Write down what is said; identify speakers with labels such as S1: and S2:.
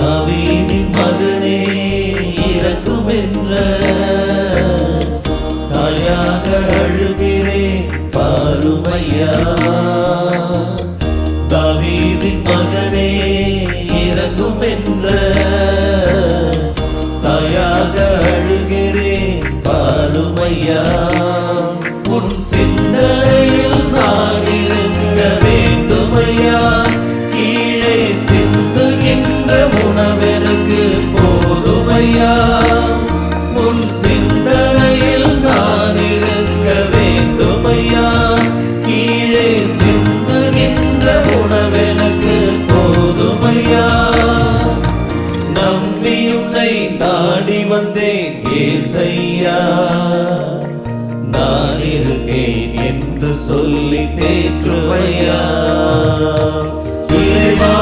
S1: தாவீதின் மகனே இறங்கும் என்ற தாயாக அழுகிறேன் பாருமையா. தாவீதின் மகனே இறங்கும் என்ற தாயாக அழுகிறேன் பாருமையா. உன் சிந்தனையில் நான் இருக்க வேண்டுமையா. கீழே சிந்துகின்ற உணவெனக்கு போதுமையா. உன் சிந்தனையில் நான் இருக்க வேண்டுமையா. கீழே சிந்துகின்ற உணவெனக்கு போதுமையா. நம்பி உன்னை நாடி வந்தேன் ஏசையா. நான் இருக்கேன் என்று சொல்லி தேற்றுமையா. இறைவா